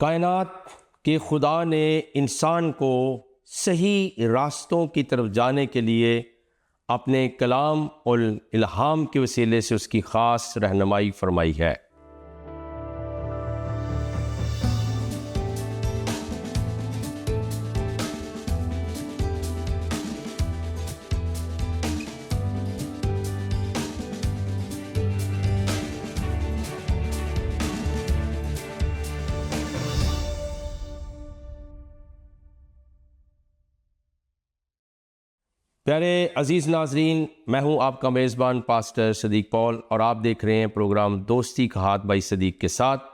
کائنات کے خدا نے انسان کو صحیح راستوں کی طرف جانے کے لیے اپنے کلام اور الہام کے وسیلے سے اس کی خاص رہنمائی فرمائی ہے۔ پیارے عزیز ناظرین، میں ہوں آپ کا میزبان پاسٹر صدیق پال اور آپ دیکھ رہے ہیں پروگرام دوستی کا ہاتھ بائی صدیق کے ساتھ۔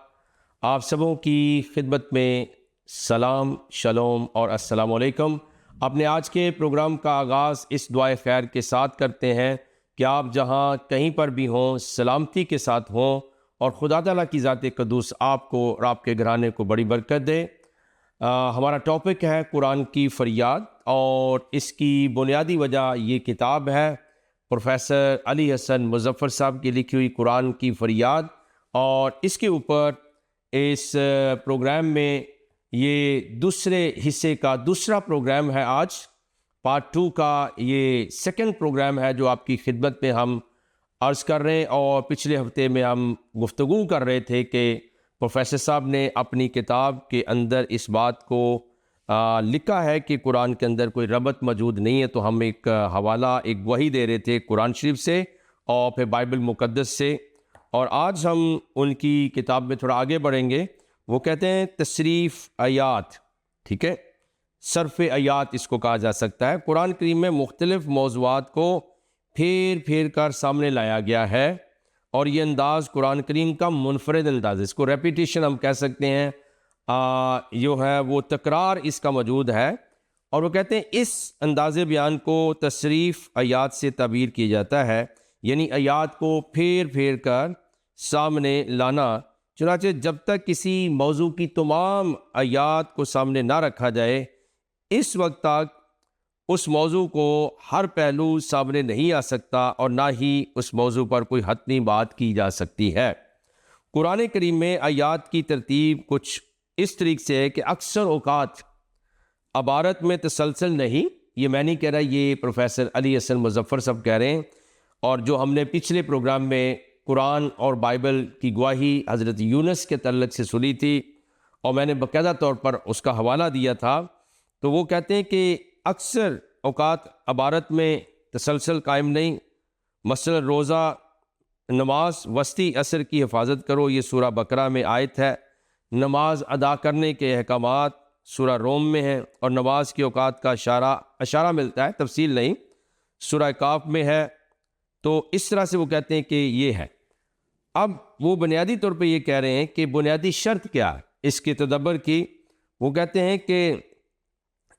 آپ سبوں کی خدمت میں سلام، شلوم اور السلام علیکم۔ اپنے آج کے پروگرام کا آغاز اس دعائے خیر کے ساتھ کرتے ہیں کہ آپ جہاں کہیں پر بھی ہوں سلامتی کے ساتھ ہوں اور خدا تعالیٰ کی ذات قدوس آپ کو اور آپ کے گھرانے کو بڑی برکت دے۔ ہمارا ٹاپک ہے قرآن کی فریاد، اور اس کی بنیادی وجہ یہ کتاب ہے پروفیسر علی حسن مظفر صاحب کی لکھی ہوئی قرآن کی فریاد، اور اس کے اوپر اس پروگرام میں یہ دوسرے حصے کا دوسرا پروگرام ہے۔ آج پارٹ 2 کا یہ سیکنڈ پروگرام ہے جو آپ کی خدمت میں ہم عرض کر رہے ہیں، اور پچھلے ہفتے میں ہم گفتگو کر رہے تھے کہ پروفیسر صاحب نے اپنی کتاب کے اندر اس بات کو لکھا ہے کہ قرآن کے اندر کوئی ربط موجود نہیں ہے، تو ہم ایک حوالہ، ایک وحی دے رہے تھے قرآن شریف سے اور پھر بائبل مقدس سے، اور آج ہم ان کی کتاب میں تھوڑا آگے بڑھیں گے۔ وہ کہتے ہیں تصریف آیات، ٹھیک ہے، صرف آیات اس کو کہا جا سکتا ہے۔ قرآن کریم میں مختلف موضوعات کو پھیر پھیر کر سامنے لایا گیا ہے، اور یہ انداز قرآن کریم کا منفرد انداز ہے، اس کو ریپیٹیشن ہم کہہ سکتے ہیں، جو ہے وہ تکرار اس کا موجود ہے، اور وہ کہتے ہیں اس انداز بیان کو تصریف آیات سے تعبیر کیا جاتا ہے، یعنی آیات کو پھیر پھیر کر سامنے لانا۔ چنانچہ جب تک کسی موضوع کی تمام آیات کو سامنے نہ رکھا جائے، اس وقت تک اس موضوع کو ہر پہلو سامنے نہیں آ سکتا، اور نہ ہی اس موضوع پر کوئی حتمی بات کی جا سکتی ہے۔ قرآن کریم میں آیات کی ترتیب کچھ اس طریقے سے ہے کہ اکثر اوقات عبارت میں تسلسل نہیں، یہ میں نہیں کہہ رہا، یہ پروفیسر علی حسن مظفر صاحب کہہ رہے ہیں، اور جو ہم نے پچھلے پروگرام میں قرآن اور بائبل کی گواہی حضرت یونس کے تعلق سے سنی تھی، اور میں نے باقاعدہ طور پر اس کا حوالہ دیا تھا، تو وہ کہتے ہیں کہ اکثر اوقات عبارت میں تسلسل قائم نہیں۔ مثلا روزہ، نماز، وسطی عصر کی حفاظت کرو، یہ سورہ بقرہ میں آیت ہے۔ نماز ادا کرنے کے احکامات سورہ روم میں ہیں، اور نماز کے اوقات کا اشارہ ملتا ہے، تفصیل نہیں، سورہ کاف میں ہے۔ تو اس طرح سے وہ کہتے ہیں کہ یہ ہے۔ اب وہ بنیادی طور پہ یہ کہہ رہے ہیں کہ بنیادی شرط کیا ہے اس کے تدبر کی۔ وہ کہتے ہیں کہ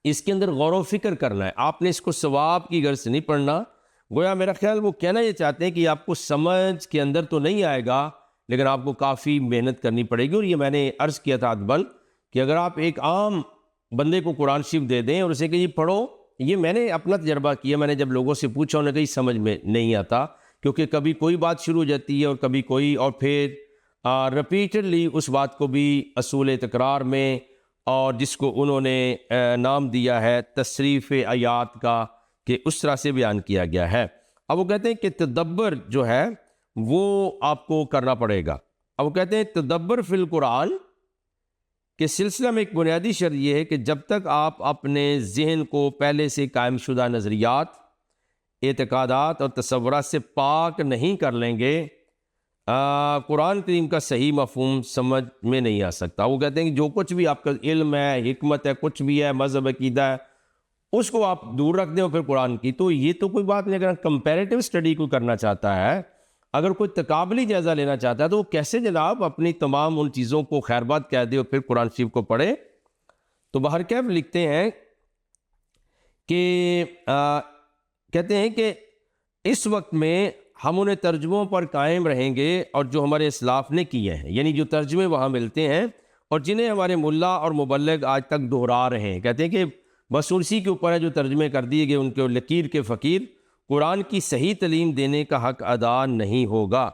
اس کے اندر غور و فکر کرنا ہے، آپ نے اس کو ثواب کی غرض سے نہیں پڑھنا۔ گویا میرا خیال وہ کہنا یہ چاہتے ہیں کہ آپ کو سمجھ کے اندر تو نہیں آئے گا، لیکن آپ کو کافی محنت کرنی پڑے گی۔ اور یہ میں نے عرض کیا تھا ادبل کہ اگر آپ ایک عام بندے کو قرآن شریف دے دیں اور اسے کہ یہ پڑھو، یہ میں نے اپنا تجربہ کیا، میں نے جب لوگوں سے پوچھا انہیں کہیں سمجھ میں نہیں آتا، کیونکہ کبھی کوئی بات شروع ہو جاتی ہے اور کبھی کوئی، اور پھر ریپیٹڈلی اس بات کو بھی اصول تکرار میں، اور جس کو انہوں نے نام دیا ہے تصریف آیات کا، کہ اس طرح سے بیان کیا گیا ہے۔ اب وہ کہتے ہیں کہ تدبر جو ہے وہ آپ کو کرنا پڑے گا۔ اب وہ کہتے ہیں تدبر فی القرآن کے سلسلہ میں ایک بنیادی شرط یہ ہے کہ جب تک آپ اپنے ذہن کو پہلے سے قائم شدہ نظریات، اعتقادات اور تصورات سے پاک نہیں کر لیں گے، قرآن کریم کا صحیح مفہوم سمجھ میں نہیں آ سکتا۔ وہ کہتے ہیں کہ جو کچھ بھی آپ کا علم ہے، حکمت ہے، کچھ بھی ہے، مذہب، عقیدہ ہے، اس کو آپ دور رکھ دیں اور پھر قرآن کی، تو یہ تو کوئی بات نہیں۔ اگر کمپیریٹیو اسٹڈی کو کرنا چاہتا ہے، اگر کوئی تقابلی جائزہ لینا چاہتا ہے، تو وہ کیسے جناب اپنی تمام ان چیزوں کو خیر بات کہہ دے اور پھر قرآن شریف کو پڑھے؟ تو بہرکیف لکھتے ہیں کہ کہتے ہیں کہ اس وقت میں ہم انہیں ترجموں پر قائم رہیں گے اور جو ہمارے اسلاف نے کیے ہیں، یعنی جو ترجمے وہاں ملتے ہیں اور جنہیں ہمارے ملا اور مبلغ آج تک دہرا رہے ہیں۔ کہتے ہیں کہ بس اسی کے اوپر ہے جو ترجمے کر دیے گئے، ان کے لکیر کے فقیر، قرآن کی صحیح تعلیم دینے کا حق ادا نہیں ہوگا۔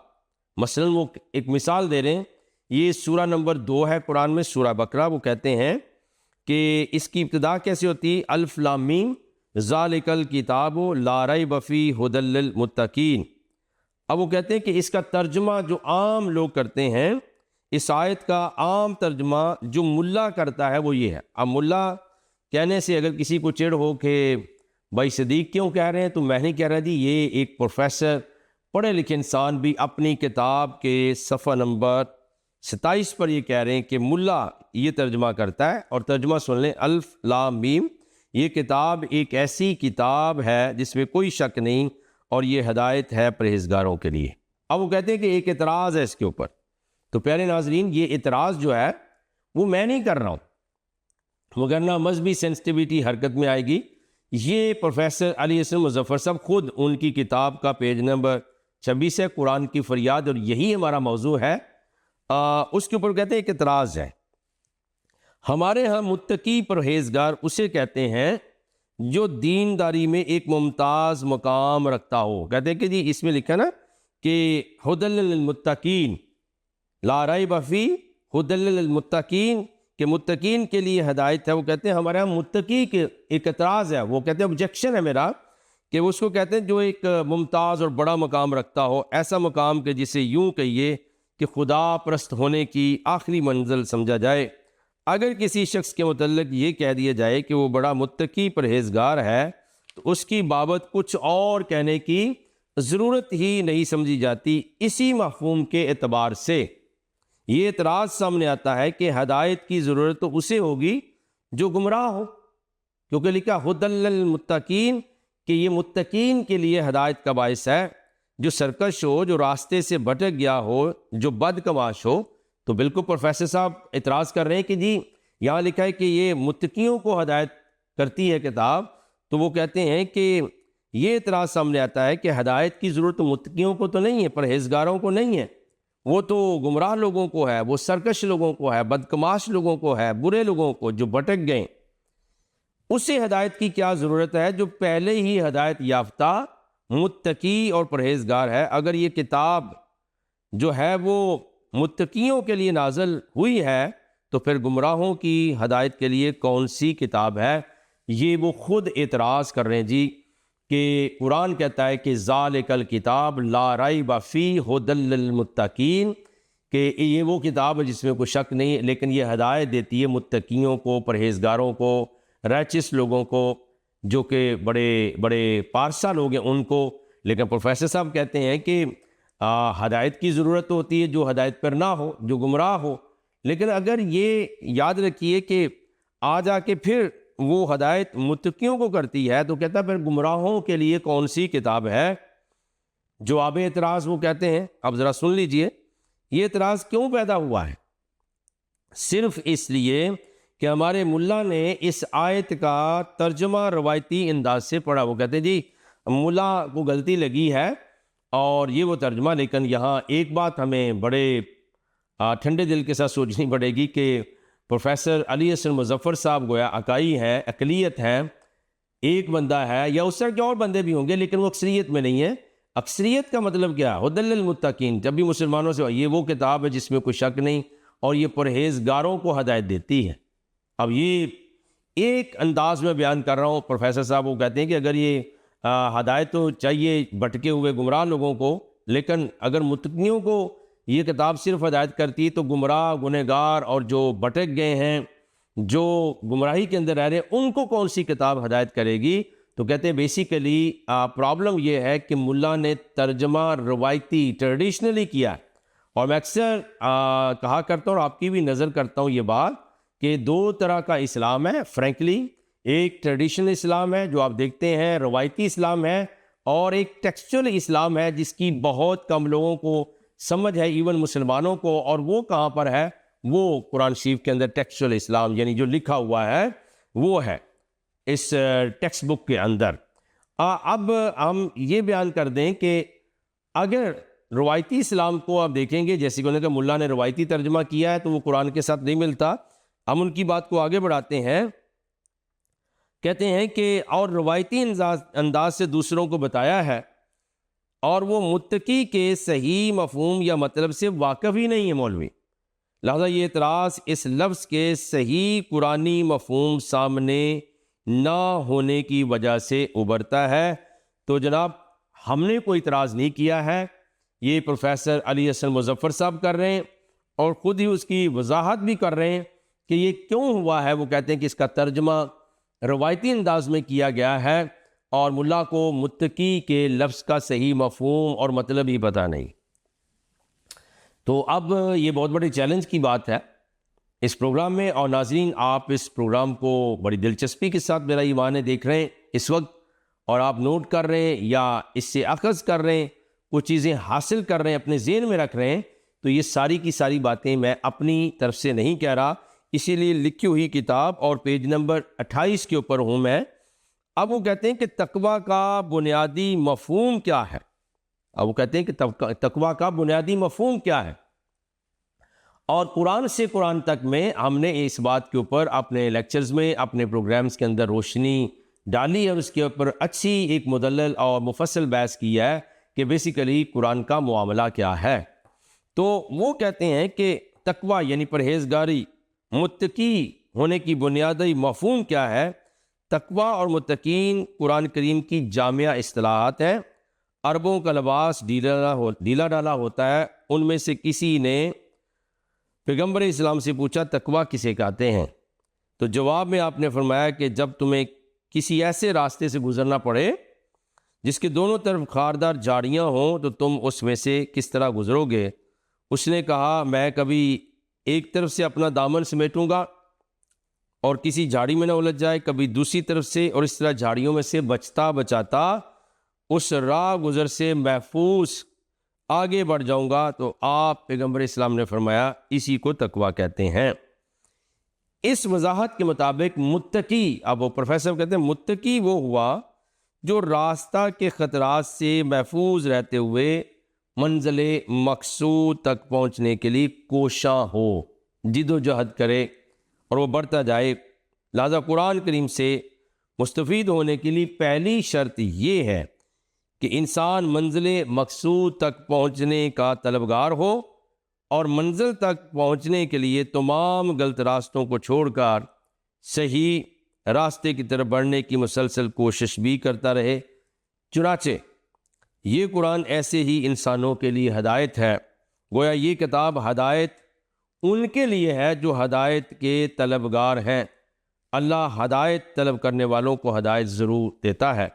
مثلا وہ ایک مثال دے رہے ہیں یہ سورہ نمبر 2 ہے قرآن میں، سورہ بقرہ۔ وہ کہتے ہیں کہ اس کی ابتدا کیسے ہوتی ہے؟ الف لام میم ذالک الکتاب لا ریب فیہ ھدی للمتقین۔ اب وہ کہتے ہیں کہ اس کا ترجمہ جو عام لوگ کرتے ہیں، اس آیت کا عام ترجمہ جو ملا کرتا ہے وہ یہ ہے۔ اب ملا کہنے سے اگر کسی کو چڑ ہو کہ بھائی صدیق کیوں کہہ رہے ہیں، تو میں نہیں کہہ رہا جی، یہ ایک پروفیسر پڑھے لکھے انسان بھی اپنی کتاب کے صفحہ نمبر 27 پر یہ کہہ رہے ہیں کہ ملا یہ ترجمہ کرتا ہے۔ اور ترجمہ سن لیں، الف لام میم، یہ کتاب ایک ایسی کتاب ہے جس میں کوئی شک نہیں، اور یہ ہدایت ہے پرہیزگاروں کے لیے۔ اب وہ کہتے ہیں کہ ایک اعتراض ہے اس کے اوپر۔ تو پیارے ناظرین، یہ اعتراض جو ہے وہ میں نہیں کر رہا ہوں، وگرنہ مذہبی سینسٹیویٹی حرکت میں آئے گی۔ یہ پروفیسر علی حسن مظفر صاحب خود، ان کی کتاب کا پیج نمبر 26 ہے، قرآن کی فریاد، اور یہی ہمارا موضوع ہے۔ اس کے اوپر کہتے ہیں ایک اعتراض ہے، ہمارے ہاں متقی پرہیزگار اسے کہتے ہیں جو دینداری میں ایک ممتاز مقام رکھتا ہو۔ کہتے ہیں کہ جی اس میں لکھا نا کہ ھدی للمتقین، لا ریب فیہ ھدی للمتقین، کہ متقین کے لیے ہدایت ہے۔ وہ کہتے ہیں ہمارے ہاں متقی کے ایک اعتراض ہے، وہ کہتے ہیں آبجیکشن ہے میرا، کہ وہ اس کو کہتے ہیں جو ایک ممتاز اور بڑا مقام رکھتا ہو، ایسا مقام کہ جسے یوں کہیے کہ خدا پرست ہونے کی آخری منزل سمجھا جائے۔ اگر کسی شخص کے متعلق یہ کہہ دیا جائے کہ وہ بڑا متقی پرہیزگار ہے، تو اس کی بابت کچھ اور کہنے کی ضرورت ہی نہیں سمجھی جاتی۔ اسی مفہوم کے اعتبار سے یہ اعتراض سامنے آتا ہے کہ ہدایت کی ضرورت تو اسے ہوگی جو گمراہ ہو، کیونکہ لکھا ھدی للمتقین کہ یہ متقین کے لیے ہدایت کا باعث ہے۔ جو سرکش ہو، جو راستے سے بھٹک گیا ہو، جو بدکماش ہو، تو بالکل پروفیسر صاحب اعتراض کر رہے ہیں کہ جی یہاں لکھا ہے کہ یہ متقیوں کو ہدایت کرتی ہے کتاب، تو وہ کہتے ہیں کہ یہ اعتراض سامنے آتا ہے کہ ہدایت کی ضرورت متقیوں کو تو نہیں ہے، پرہیزگاروں کو نہیں ہے، وہ تو گمراہ لوگوں کو ہے، وہ سرکش لوگوں کو ہے، بدکماش لوگوں کو ہے، برے لوگوں کو جو بھٹک گئے۔ اسے ہدایت کی کیا ضرورت ہے جو پہلے ہی ہدایت یافتہ متقی اور پرہیزگار ہے؟ اگر یہ کتاب جو ہے وہ متقیوں کے لیے نازل ہوئی ہے، تو پھر گمراہوں کی ہدایت کے لیے کون سی کتاب ہے؟ یہ وہ خود اعتراض کر رہے ہیں جی، کہ قرآن کہتا ہے کہ ذالک الکتاب لا ریب فیہ ھدی للمتقین، کہ یہ وہ کتاب ہے جس میں کوئی شک نہیں، لیکن یہ ہدایت دیتی ہے متقیوں کو، پرہیزگاروں کو، ریچس لوگوں کو، جو کہ بڑے بڑے پارسا لوگ ہیں ان کو۔ لیکن پروفیسر صاحب کہتے ہیں کہ ہدایت کی ضرورت ہوتی ہے جو ہدایت پر نہ ہو، جو گمراہ ہو۔ لیکن اگر یہ یاد رکھیے کہ آ جا کے پھر وہ ہدایت متقیوں کو کرتی ہے، تو کہتا ہے پھر گمراہوں کے لیے کون سی کتاب ہے؟ جواب اعتراض وہ کہتے ہیں، اب ذرا سن لیجئے، یہ اعتراض کیوں پیدا ہوا ہے؟ صرف اس لیے کہ ہمارے ملا نے اس آیت کا ترجمہ روایتی انداز سے پڑھا۔ وہ کہتے ہیں جی ملا کو غلطی لگی ہے اور یہ وہ ترجمہ، لیکن یہاں ایک بات ہمیں بڑے ٹھنڈے دل کے ساتھ سوچنی پڑے گی کہ پروفیسر علی حسن مظفر صاحب گویا اکائی ہے، اقلیت ہے، ایک بندہ ہے، یا اس طرح کے اور بندے بھی ہوں گے، لیکن وہ اکثریت میں نہیں ہے۔ اکثریت کا مطلب کیا ہے؟ ھدی للمتقین، جب بھی مسلمانوں سے یہ وہ کتاب ہے جس میں کوئی شک نہیں، اور یہ پرہیزگاروں کو ہدایت دیتی ہے۔ اب یہ ایک انداز میں بیان کر رہا ہوں، پروفیسر صاحب وہ کہتے ہیں کہ اگر یہ ہدایت تو چاہیے بھٹکے ہوئے گمراہ لوگوں کو، لیکن اگر متقیوں کو یہ کتاب صرف ہدایت کرتی ہے، تو گمراہ، گنہگار اور جو بھٹک گئے ہیں، جو گمراہی کے اندر رہ رہے ہیں، ان کو کون سی کتاب ہدایت کرے گی؟ تو کہتے ہیں بیسیکلی پرابلم یہ ہے کہ ملا نے ترجمہ روایتی ٹریڈیشنلی کیا، اور میں اکثر کہا کرتا ہوں اور آپ کی بھی نظر کرتا ہوں یہ بات، کہ دو طرح کا اسلام ہے فرینکلی، ایک ٹریڈیشنل اسلام ہے جو آپ دیکھتے ہیں، روایتی اسلام ہے، اور ایک ٹیکسچول اسلام ہے جس کی بہت کم لوگوں کو سمجھ ہے، ایون مسلمانوں کو، اور وہ کہاں پر ہے؟ وہ قرآن شریف کے اندر ٹیکسچول اسلام، یعنی جو لکھا ہوا ہے وہ ہے اس ٹیکسٹ بک کے اندر۔ اب ہم یہ بیان کر دیں کہ اگر روایتی اسلام کو آپ دیکھیں گے، جیسے کہ ملا نے روایتی ترجمہ کیا ہے، تو وہ قرآن کے ساتھ نہیں ملتا۔ ہم ان کی بات کو آگے بڑھاتے ہیں، کہتے ہیں کہ اور روایتی انداز سے دوسروں کو بتایا ہے، اور وہ متقی کے صحیح مفہوم یا مطلب سے واقف ہی نہیں ہے مولوی۔ لہذا یہ اعتراض اس لفظ کے صحیح قرآنی مفہوم سامنے نہ ہونے کی وجہ سے ابھرتا ہے۔ تو جناب ہم نے کوئی اعتراض نہیں کیا ہے، یہ پروفیسر علی حسن مظفر صاحب کر رہے ہیں اور خود ہی اس کی وضاحت بھی کر رہے ہیں کہ یہ کیوں ہوا ہے۔ وہ کہتے ہیں کہ اس کا ترجمہ روایتی انداز میں کیا گیا ہے اور ملا کو متقی کے لفظ کا صحیح مفہوم اور مطلب ہی پتہ نہیں۔ تو اب یہ بہت بڑے چیلنج کی بات ہے اس پروگرام میں، اور ناظرین آپ اس پروگرام کو بڑی دلچسپی کے ساتھ میرا ایمان ہے دیکھ رہے ہیں اس وقت، اور آپ نوٹ کر رہے ہیں یا اس سے اخذ کر رہے ہیں، کچھ چیزیں حاصل کر رہے ہیں، اپنے ذہن میں رکھ رہے ہیں۔ تو یہ ساری کی ساری باتیں میں اپنی طرف سے نہیں کہہ رہا، اسی لیے لکھی ہوئی کتاب اور پیج نمبر 28 کے اوپر ہوں میں۔ اب وہ کہتے ہیں کہ تقویٰ کا بنیادی مفہوم کیا ہے؟ اب وہ کہتے ہیں کہ تقویٰ کا بنیادی مفہوم کیا ہے؟ اور قرآن سے قرآن تک میں ہم نے اس بات کے اوپر اپنے لیکچرز میں، اپنے پروگرامز کے اندر روشنی ڈالی اور اس کے اوپر اچھی ایک مدلل اور مفصل بحث کی ہے کہ بیسیکلی قرآن کا معاملہ کیا ہے۔ تو وہ کہتے ہیں کہ تقویٰ یعنی پرہیزگاری، متقی ہونے کی بنیادی مفہوم کیا ہے؟ تقویٰ اور متقین قرآن کریم کی جامعہ اصطلاحات ہیں۔ عربوں کا لباس ڈھیلا ڈالا ہوتا ہے۔ ان میں سے کسی نے پیغمبر اسلام سے پوچھا تقویٰ کسے کہتے ہیں؟ تو جواب میں آپ نے فرمایا کہ جب تمہیں کسی ایسے راستے سے گزرنا پڑے جس کے دونوں طرف خاردار جھاڑیاں ہوں تو تم اس میں سے کس طرح گزرو گے؟ اس نے کہا میں کبھی ایک طرف سے اپنا دامن سمیٹوں گا اور کسی جھاڑی میں نہ الجھ جائے، کبھی دوسری طرف سے، اور اس طرح جھاڑیوں میں سے بچتا بچاتا اس راہ گزر سے محفوظ آگے بڑھ جاؤں گا۔ تو آپ پیغمبر اسلام نے فرمایا اسی کو تقویٰ کہتے ہیں۔ اس وضاحت کے مطابق متقی، اب وہ پروفیسر کہتے ہیں متقی وہ ہوا جو راستہ کے خطرات سے محفوظ رہتے ہوئے منزل مقصود تک پہنچنے کے لیے کوشاں ہو، جد و جہد کرے اور وہ بڑھتا جائے۔ لہذا قرآن کریم سے مستفید ہونے کے لیے پہلی شرط یہ ہے کہ انسان منزل مقصود تک پہنچنے کا طلبگار ہو اور منزل تک پہنچنے کے لیے تمام غلط راستوں کو چھوڑ کر صحیح راستے کی طرف بڑھنے کی مسلسل کوشش بھی کرتا رہے۔ چنانچہ یہ قرآن ایسے ہی انسانوں کے لیے ہدایت ہے۔ گویا یہ کتاب ہدایت ان کے لیے ہے جو ہدایت کے طلبگار ہیں۔ اللہ ہدایت طلب کرنے والوں کو ہدایت ضرور دیتا ہے،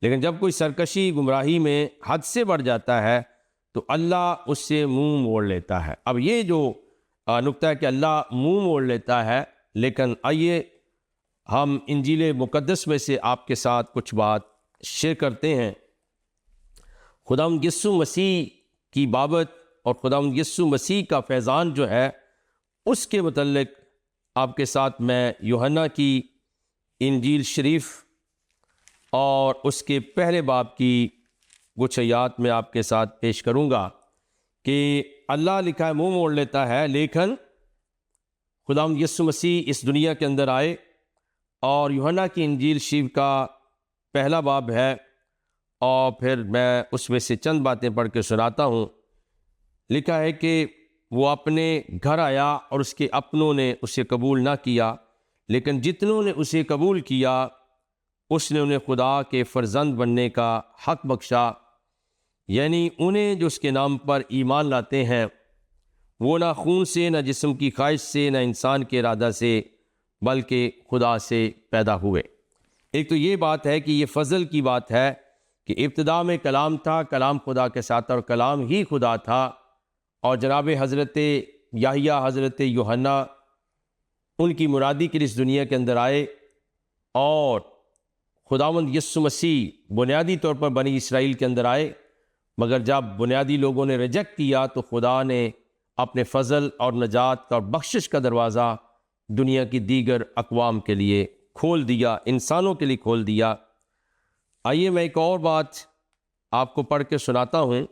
لیکن جب کوئی سرکشی گمراہی میں حد سے بڑھ جاتا ہے تو اللہ اس سے منہ موڑ لیتا ہے۔ اب یہ جو نقطہ ہے کہ اللہ منہ موڑ لیتا ہے، لیکن آئیے ہم انجیل مقدس میں سے آپ کے ساتھ کچھ بات شیئر کرتے ہیں خداوند یسوع مسیح کی بابت، اور خداوند یسوع مسیح کا فیضان جو ہے اس کے متعلق آپ کے ساتھ میں یوحنا کی انجیل شریف اور اس کے پہلے باب کی کچھ آیات میں آپ کے ساتھ پیش کروں گا کہ اللہ لکھا ہے منہ موڑ لیتا ہے، لیکن خداوند یسوع مسیح اس دنیا کے اندر آئے، اور یوحنا کی انجیل شریف کا پہلا باب ہے، اور پھر میں اس میں سے چند باتیں پڑھ کے سناتا ہوں۔ لکھا ہے کہ وہ اپنے گھر آیا اور اس کے اپنوں نے اسے قبول نہ کیا، لیکن جتنوں نے اسے قبول کیا اس نے انہیں خدا کے فرزند بننے کا حق بخشا، یعنی انہیں جو اس کے نام پر ایمان لاتے ہیں، وہ نہ خون سے، نہ جسم کی خواہش سے، نہ انسان کے ارادہ سے، بلکہ خدا سے پیدا ہوئے۔ ایک تو یہ بات ہے کہ یہ فضل کی بات ہے کہ ابتدا میں کلام تھا، کلام خدا کے ساتھ اور کلام ہی خدا تھا، اور جناب حضرت یحییٰ، حضرت یوحنا ان کی مرادی کے لیے اس دنیا کے اندر آئے، اور خداوند یسوع مسیح بنیادی طور پر بنی اسرائیل کے اندر آئے، مگر جب بنیادی لوگوں نے ریجیکٹ کیا تو خدا نے اپنے فضل اور نجات کا اور بخشش کا دروازہ دنیا کی دیگر اقوام کے لیے کھول دیا، انسانوں کے لیے کھول دیا۔ آئیے میں ایک اور بات آپ کو پڑھ کے سناتا ہوں،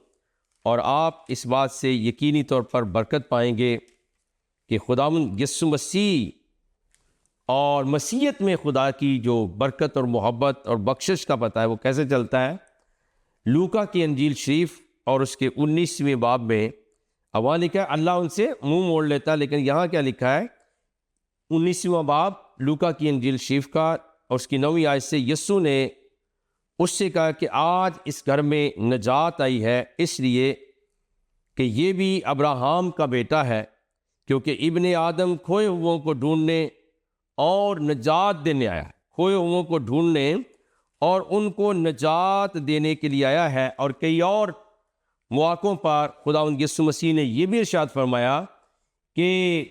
اور آپ اس بات سے یقینی طور پر برکت پائیں گے کہ خداوند یسوع مسیح اور مسیحیت میں خدا کی جو برکت اور محبت اور بخشش کا پتہ ہے وہ کیسے چلتا ہے۔ لوکا کی انجیل شریف اور اس کے 19ویں باب میں اب وہاں لکھا ہے اللہ ان سے منہ موڑ لیتا، لیکن یہاں کیا لکھا ہے 19واں باب لوکا کی انجیل شریف کا اور اس کی 9ویں آیت سے یسوع نے اس سے کہا کہ آج اس گھر میں نجات آئی ہے اس لیے کہ یہ بھی ابراہیم کا بیٹا ہے، کیونکہ ابن آدم کھوئے ہوئوں کو ڈھونڈنے اور نجات دینے آیا ہے، کھوئے ہوئوں کو ڈھونڈنے اور ان کو نجات دینے کے لیے آیا ہے۔ اور کئی اور مواقعوں پر خداوند یسوع مسیح نے یہ بھی ارشاد فرمایا کہ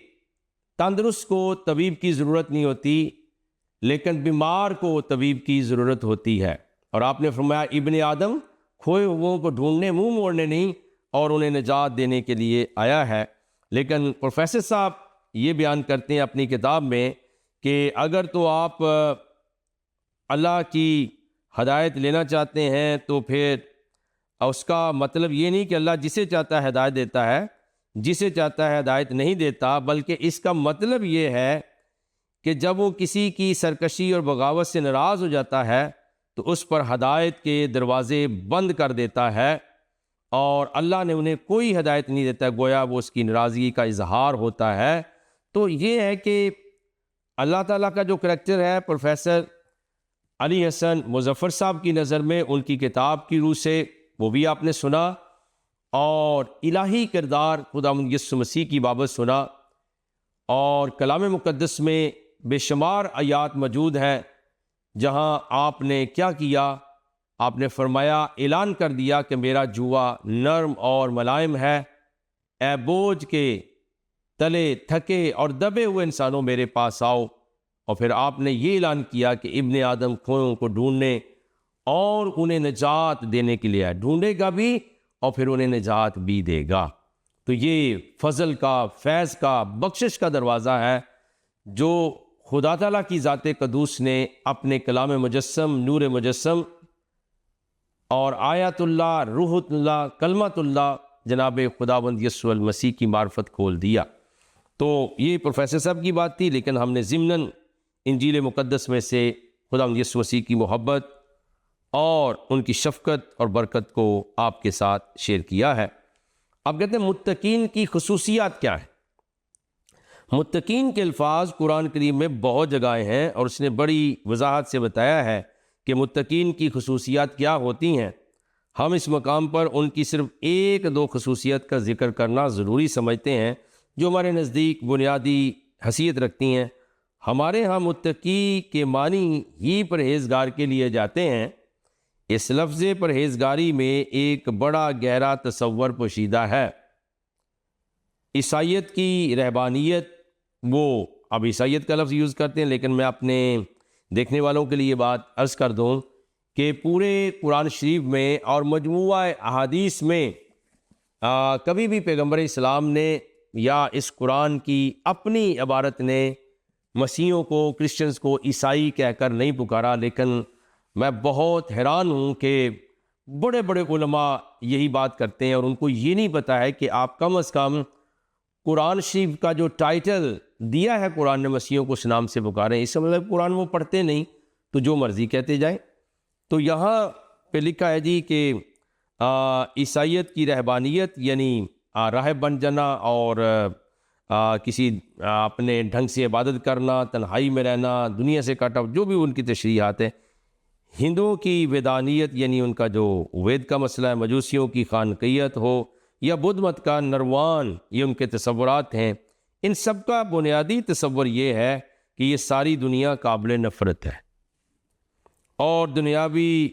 تندرست کو طبیب کی ضرورت نہیں ہوتی، لیکن بیمار کو طبیب کی ضرورت ہوتی ہے۔ اور آپ نے فرمایا ابن آدم کھوئے ہوئوں کو ڈھونڈنے منہ موڑنے نہیں اور انہیں نجات دینے کے لیے آیا ہے۔ لیکن پروفیسر صاحب یہ بیان کرتے ہیں اپنی کتاب میں کہ اگر تو آپ اللہ کی ہدایت لینا چاہتے ہیں تو پھر اس کا مطلب یہ نہیں کہ اللہ جسے چاہتا ہے ہدایت دیتا ہے، جسے چاہتا ہے ہدایت نہیں دیتا، بلکہ اس کا مطلب یہ ہے کہ جب وہ کسی کی سرکشی اور بغاوت سے ناراض ہو جاتا ہے تو اس پر ہدایت کے دروازے بند کر دیتا ہے، اور اللہ نے انہیں کوئی ہدایت نہیں دیتا، گویا وہ اس کی ناراضگی کا اظہار ہوتا ہے۔ تو یہ ہے کہ اللہ تعالیٰ کا جو کریکٹر ہے پروفیسر علی حسن مظفر صاحب کی نظر میں ان کی کتاب کی روح سے وہ بھی آپ نے سنا، اور الہی کردار خداوند یسوع مسیح کی بابت سنا، اور کلام مقدس میں بے شمار آیات موجود ہیں جہاں آپ نے کیا کیا، آپ نے فرمایا اعلان کر دیا کہ میرا جوا نرم اور ملائم ہے، اے بوجھ کے تلے تھکے اور دبے ہوئے انسانوں میرے پاس آؤ۔ اور پھر آپ نے یہ اعلان کیا کہ ابن آدم کھوئوں کو ڈھونڈنے اور انہیں نجات دینے کے لیے ڈھونڈے گا بھی اور پھر انہیں نجات بھی دے گا۔ تو یہ فضل کا، فیض کا، بخشش کا دروازہ ہے جو خدا تعالیٰ کی ذات قدوس نے اپنے کلام مجسم، نور مجسم اور آیات اللہ، روح اللہ، کلمت اللہ جناب خداوند یسوع المسیح کی معرفت کھول دیا۔ تو یہ پروفیسر صاحب کی بات تھی، لیکن ہم نے ضمناً انجیل مقدس میں سے خداوند یسوع مسیح کی محبت اور ان کی شفقت اور برکت کو آپ کے ساتھ شیئر کیا ہے۔ اب کہتے ہیں متقین کی خصوصیات کیا ہیں؟ متقین کے الفاظ قرآن کریم میں بہت جگہیں ہیں، اور اس نے بڑی وضاحت سے بتایا ہے کہ متقین کی خصوصیات کیا ہوتی ہیں۔ ہم اس مقام پر ان کی صرف ایک دو خصوصیت کا ذکر کرنا ضروری سمجھتے ہیں جو ہمارے نزدیک بنیادی حیثیت رکھتی ہیں۔ ہمارے ہاں متقی کے معنی ہی پرہیزگار کے لیے جاتے ہیں۔ اس لفظ پرہیزگاری میں ایک بڑا گہرا تصور پوشیدہ ہے۔ عیسائیت کی رہبانیت، وہ اب عیسائیت کا لفظ یوز کرتے ہیں، لیکن میں اپنے دیکھنے والوں کے لیے بات عرض کر دوں کہ پورے قرآن شریف میں اور مجموعہ احادیث میں کبھی بھی پیغمبر اسلام نے یا اس قرآن کی اپنی عبارت نے مسیحیوں کو، کرسچنز کو عیسائی کہہ کر نہیں پکارا۔ لیکن میں بہت حیران ہوں کہ بڑے بڑے علماء یہی بات کرتے ہیں، اور ان کو یہ نہیں پتہ ہے کہ آپ کم از کم قرآن شریف کا جو ٹائٹل دیا ہے قرآن نے مسیحیوں کو اس نام سے پکاریں۔ اس سے مطلب قرآن وہ پڑھتے نہیں تو جو مرضی کہتے جائیں۔ تو یہاں پہ لکھا ہے جی کہ عیسائیت کی رہبانیت یعنی راہب بن جانا اور کسی اپنے ڈھنگ سے عبادت کرنا، تنہائی میں رہنا، دنیا سے کٹ آف، جو بھی ان کی تشریحات ہیں۔ ہندوؤں کی ویدانیت یعنی ان کا جو وید کا مسئلہ ہے، مجوسیوں کی خانقیت ہو یا بدھ مت کا نروان، یہ ان کے تصورات ہیں۔ ان سب کا بنیادی تصور یہ ہے کہ یہ ساری دنیا قابل نفرت ہے، اور دنیاوی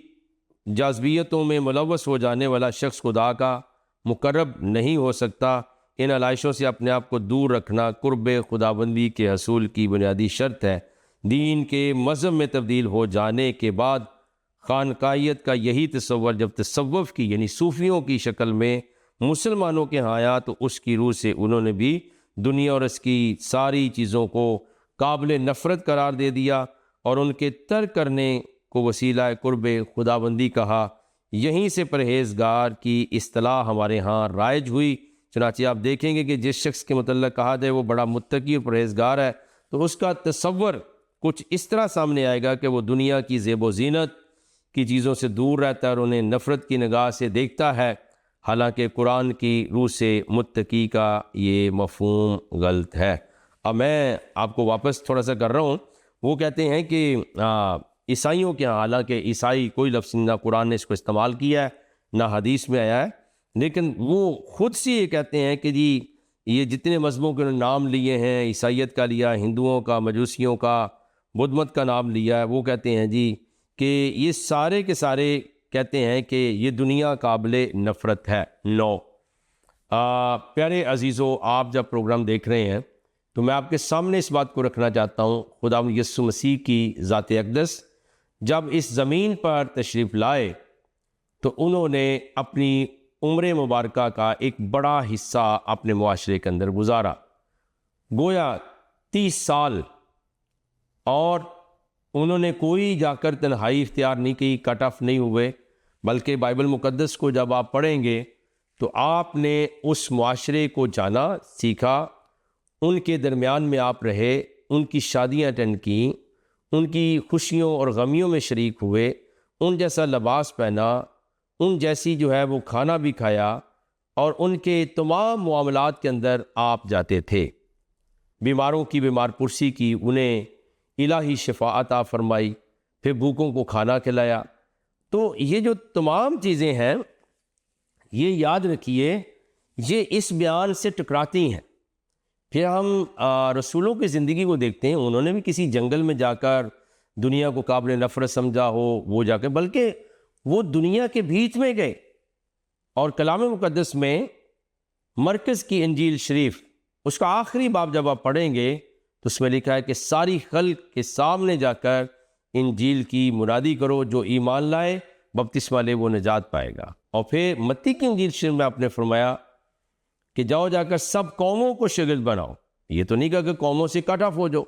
جاذبیتوں میں ملوث ہو جانے والا شخص خدا کا مقرب نہیں ہو سکتا۔ ان علائشوں سے اپنے آپ کو دور رکھنا قرب خداوندی کے حصول کی بنیادی شرط ہے۔ دین کے مذہب میں تبدیل ہو جانے کے بعد خانقاہیت کا یہی تصور جب تصوف کی یعنی صوفیوں کی شکل میں مسلمانوں کے ہاں آیا تو اس کی روح سے انہوں نے بھی دنیا اور اس کی ساری چیزوں کو قابل نفرت قرار دے دیا اور ان کے ترک کرنے کو وسیلہ قرب خداوندی کہا۔ یہیں سے پرہیزگار کی اصطلاح ہمارے ہاں رائج ہوئی۔ چنانچہ آپ دیکھیں گے کہ جس شخص کے متعلق کہا جائے وہ بڑا متقی اور پرہیزگار ہے تو اس کا تصور کچھ اس طرح سامنے آئے گا کہ وہ دنیا کی زیب و زینت کی چیزوں سے دور رہتا ہے اور انہیں نفرت کی نگاہ سے دیکھتا ہے۔ حالانکہ قرآن کی روح سے متقی کا یہ مفہوم غلط ہے۔ اب میں آپ کو واپس تھوڑا سا کر رہا ہوں۔ وہ کہتے ہیں کہ عیسائیوں کے ہاں، حالانکہ عیسائی کوئی لفظ نہ قرآن نے اس کو استعمال کیا ہے نہ حدیث میں آیا ہے، لیکن وہ خود سے یہ کہتے ہیں کہ جی یہ جتنے مذہبوں کے نام لیے ہیں، عیسائیت کا لیا، ہندوؤں کا، مجوسیوں کا، بدھ مت کا نام لیا ہے، وہ کہتے ہیں جی کہ یہ سارے کے سارے کہتے ہیں کہ یہ دنیا قابل نفرت ہے۔ نو پیارے عزیزو، آپ جب پروگرام دیکھ رہے ہیں تو میں آپ کے سامنے اس بات کو رکھنا چاہتا ہوں، خدا یسوع مسیح کی ذات اقدس جب اس زمین پر تشریف لائے تو انہوں نے اپنی عمر مبارکہ کا ایک بڑا حصہ اپنے معاشرے کے اندر گزارا، گویا 30 سال، اور انہوں نے کوئی جا کر تنہائی اختیار نہیں کی، کٹ آف نہیں ہوئے، بلکہ بائبل مقدس کو جب آپ پڑھیں گے تو آپ نے اس معاشرے کو جانا، سیکھا، ان کے درمیان میں آپ رہے، ان کی شادیاں اٹینڈ کیں، ان کی خوشیوں اور غمیوں میں شریک ہوئے، ان جیسا لباس پہنا، ان جیسی جو ہے وہ کھانا بھی کھایا، اور ان کے تمام معاملات کے اندر آپ جاتے تھے۔ بیماروں کی بیمار پرسی کی، انہیں الہی شفا عطا فرمائی، پھر بھوکوں کو کھانا کھلایا۔ تو یہ جو تمام چیزیں ہیں، یہ یاد رکھیے، یہ اس بیان سے ٹکراتی ہیں۔ پھر ہم رسولوں کی زندگی کو دیکھتے ہیں، انہوں نے بھی کسی جنگل میں جا کر دنیا کو قابل نفرت سمجھا ہو، وہ جا کر، بلکہ وہ دنیا کے بیچ میں گئے، اور کلام مقدس میں مرکز کی انجیل شریف، اس کا آخری باب جب آپ پڑھیں گے تو اس میں لکھا ہے کہ ساری خلق کے سامنے جا کر انجیل کی منادی کرو، جو ایمان لائے بپتسمہ لے وہ نجات پائے گا۔ اور پھر متی کی انجیل شریف میں آپ نے فرمایا کہ جاؤ جا کر سب قوموں کو شاگرد بناؤ۔ یہ تو نہیں کہا کہ قوموں سے کٹ آف ہو جاؤ۔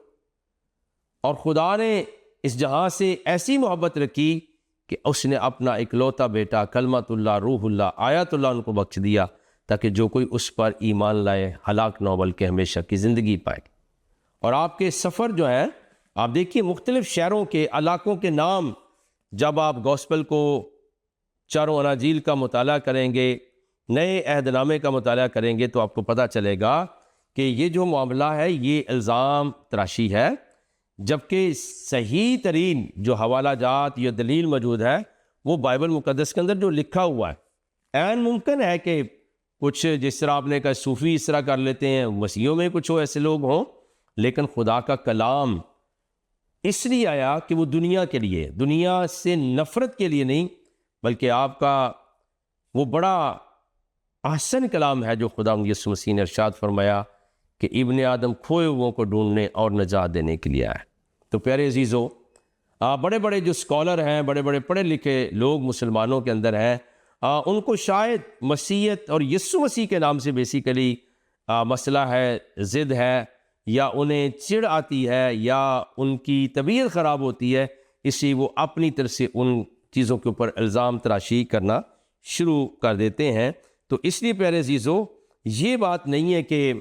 اور خدا نے اس جہاں سے ایسی محبت رکھی کہ اس نے اپنا اکلوتا بیٹا کلمت اللہ، روح اللہ، آیات اللہ ان کو بخش دیا، تاکہ جو کوئی اس پر ایمان لائے ہلاک نہ ہو بلکہ ہمیشہ کی زندگی پائے۔ اور آپ کے سفر جو ہے، آپ دیکھیے مختلف شہروں کے، علاقوں کے نام، جب آپ گوسپل کو، چاروں اناجیل کا مطالعہ کریں گے، نئے عہد نامے کا مطالعہ کریں گے، تو آپ کو پتہ چلے گا کہ یہ جو معاملہ ہے یہ الزام تراشی ہے، جبکہ صحیح ترین جو حوالہ جات یا دلیل موجود ہے وہ بائبل مقدس کے اندر جو لکھا ہوا ہے۔ عین ممکن ہے کہ کچھ جس طرح آپ نے کہا صوفی اس طرح کر لیتے ہیں، مسیحوں میں کچھ ایسے لوگ ہوں، لیکن خدا کا کلام اس لیے آیا کہ وہ دنیا کے لیے، دنیا سے نفرت کے لیے نہیں، بلکہ آپ کا وہ بڑا احسن کلام ہے جو خدا یسوع مسیح نے ارشاد فرمایا کہ ابن آدم کھوئے ہوئوں کو ڈھونڈنے اور نجات دینے کے لیے آیا۔ تو پیارے عزیزو، بڑے بڑے جو اسکالر ہیں، بڑے بڑے پڑھے لکھے لوگ مسلمانوں کے اندر ہیں، ان کو شاید مسیحیت اور یسوع مسیح کے نام سے بیسیکلی مسئلہ ہے، ضد ہے، یا انہیں چڑ آتی ہے، یا ان کی طبیعت خراب ہوتی ہے، اس لیے وہ اپنی طرف سے ان چیزوں کے اوپر الزام تراشی کرنا شروع کر دیتے ہیں۔ تو اس لیے پیارے عزیزو، یہ بات نہیں ہے کہ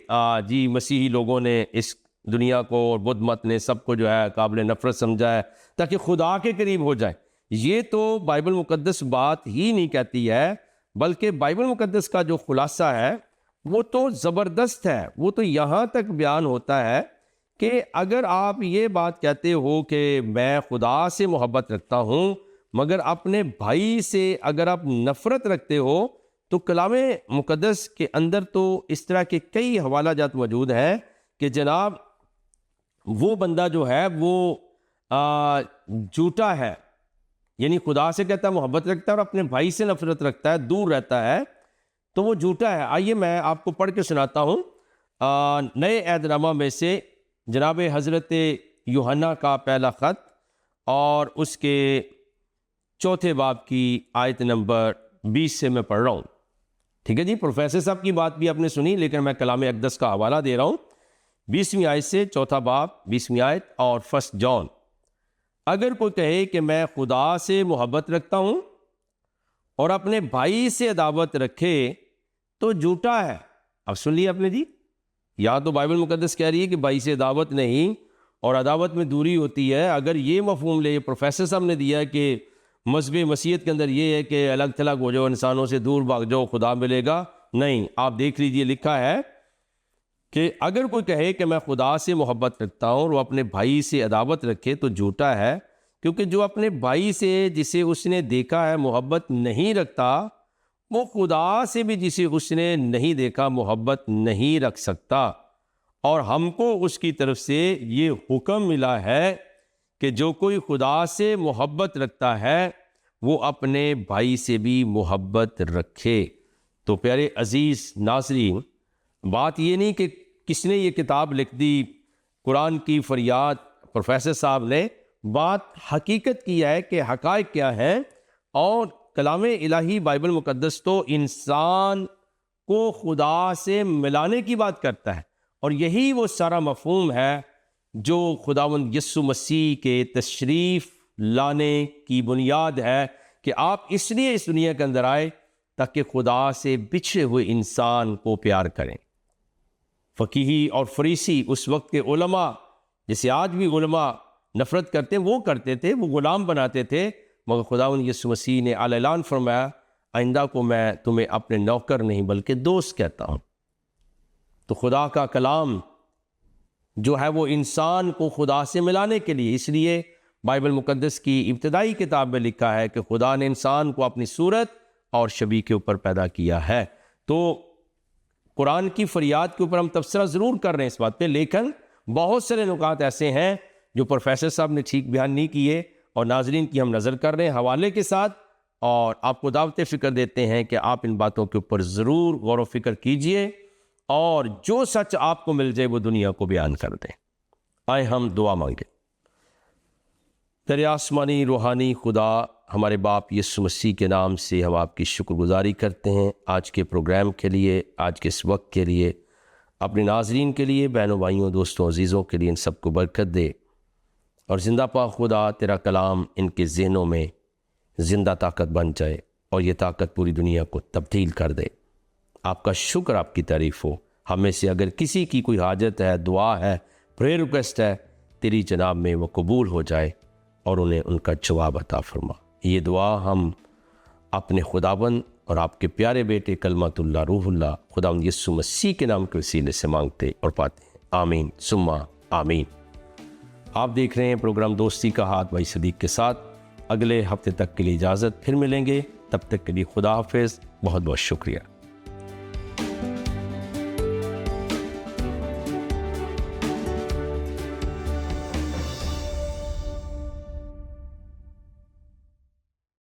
جی مسیحی لوگوں نے اس دنیا کو اور بدھ مت نے سب کو جو ہے قابل نفرت سمجھا ہے تاکہ خدا کے قریب ہو جائے۔ یہ تو بائبل مقدس بات ہی نہیں کہتی ہے، بلکہ بائبل مقدس کا جو خلاصہ ہے وہ تو زبردست ہے۔ وہ تو یہاں تک بیان ہوتا ہے کہ اگر آپ یہ بات کہتے ہو کہ میں خدا سے محبت رکھتا ہوں مگر اپنے بھائی سے اگر آپ نفرت رکھتے ہو، تو کلام مقدس کے اندر تو اس طرح کے کئی حوالہ جات موجود ہیں کہ جناب وہ بندہ جو ہے وہ جھوٹا ہے، یعنی خدا سے کہتا ہے محبت رکھتا ہے اور اپنے بھائی سے نفرت رکھتا ہے، دور رہتا ہے، تو وہ جھوٹا ہے۔ آئیے میں آپ کو پڑھ کے سناتا ہوں نئے عہد نامہ میں سے جناب حضرت یوحنا کا پہلا خط، اور اس کے 4 باب کی آیت نمبر 20 سے میں پڑھ رہا ہوں۔ ٹھیک ہے جی، پروفیسر صاحب کی بات بھی آپ نے سنی، لیکن میں کلام اقدس کا حوالہ دے رہا ہوں۔ 20ویں آیت سے 4 باب 20ویں آیت اور 1 جون۔ اگر کوئی کہے کہ میں خدا سے محبت رکھتا ہوں اور اپنے بھائی سے عداوت رکھے تو جھوٹا ہے۔ اب سن لیا آپ نے جی، یا تو بائبل مقدس کہہ رہی ہے کہ بھائی سے عداوت نہیں اور عداوت میں دوری ہوتی ہے۔ اگر یہ مفہوم لے، پروفیسر صاحب نے دیا کہ مذہب مسیحیت کے اندر یہ ہے کہ الگ تھلگ ہو جاؤ، انسانوں سے دور بھاگ جاؤ، خدا ملے گا نہیں۔ آپ دیکھ لیجئے، لکھا ہے کہ اگر کوئی کہے کہ میں خدا سے محبت رکھتا ہوں اور وہ اپنے بھائی سے عداوت رکھے تو جھوٹا ہے، کیونکہ جو اپنے بھائی سے جسے اس نے دیکھا ہے محبت نہیں رکھتا، وہ خدا سے بھی جسے اس نے نہیں دیکھا محبت نہیں رکھ سکتا۔ اور ہم کو اس کی طرف سے یہ حکم ملا ہے کہ جو کوئی خدا سے محبت رکھتا ہے وہ اپنے بھائی سے بھی محبت رکھے۔ تو پیارے عزیز ناظرین، بات یہ نہیں کہ کس نے یہ کتاب لکھ دی، قرآن کی فریاد پروفیسر صاحب نے، بات حقیقت کی ہے کہ حقائق کیا ہیں۔ اور کلام الہی بائبل مقدس تو انسان کو خدا سے ملانے کی بات کرتا ہے، اور یہی وہ سارا مفہوم ہے جو خداوند یسوع مسیح کے تشریف لانے کی بنیاد ہے کہ آپ اس لیے اس دنیا کے اندر آئے تاکہ خدا سے بچھڑے ہوئے انسان کو پیار کریں۔ فقیہی اور فریسی اس وقت کے علماء، جسے آج بھی علماء نفرت کرتے ہیں، وہ کرتے تھے، وہ غلام بناتے تھے، مگر خداوند یسوع مسیح نے اعلان فرمایا آئندہ کو میں تمہیں اپنے نوکر نہیں بلکہ دوست کہتا ہوں۔ تو خدا کا کلام جو ہے وہ انسان کو خدا سے ملانے کے لیے، اس لیے بائبل مقدس کی ابتدائی کتاب میں لکھا ہے کہ خدا نے انسان کو اپنی صورت اور شبیہ کے اوپر پیدا کیا ہے۔ تو قرآن کی فریاد کے اوپر ہم تبصرہ ضرور کر رہے ہیں اس بات پہ، لیکن بہت سارے نکات ایسے ہیں جو پروفیسر صاحب نے ٹھیک بیان نہیں کیے، اور ناظرین کی ہم نظر کر رہے ہیں حوالے کے ساتھ، اور آپ کو دعوت فکر دیتے ہیں کہ آپ ان باتوں کے اوپر ضرور غور و فکر کیجئے، اور جو سچ آپ کو مل جائے وہ دنیا کو بیان کر دیں۔ آئے ہم دعا مانگیں۔ تیرے آسمانی روحانی خدا، ہمارے باپ یسوع مسیح کے نام سے ہم آپ کی شکر گزاری کرتے ہیں آج کے پروگرام کے لیے، آج کے اس وقت کے لیے، اپنے ناظرین کے لیے، بہنوں بھائیوں دوستوں عزیزوں کے لیے، ان سب کو برکت دے، اور زندہ پاک خدا تیرا کلام ان کے ذہنوں میں زندہ طاقت بن جائے، اور یہ طاقت پوری دنیا کو تبدیل کر دے۔ آپ کا شکر، آپ کی تعریف ہو۔ ہم میں سے اگر کسی کی کوئی حاجت ہے، دعا ہے، پریئر ریکویسٹ ہے، تیری جناب میں وہ قبول ہو جائے، اور انہیں ان کا جواب عطا فرما۔ یہ دعا ہم اپنے خداوند اور آپ کے پیارے بیٹے کلمۃ اللہ روح اللہ خداوند یسوع مسیح کے نام کے وسیلے سے مانگتے اور پاتے ہیں، آمین ثم آمین۔ آپ دیکھ رہے ہیں پروگرام دوستی کا ہاتھ بھائی صدیق کے ساتھ۔ اگلے ہفتے تک کے لیے اجازت، پھر ملیں گے، تب تک کے لیے خدا حافظ، بہت بہت شکریہ۔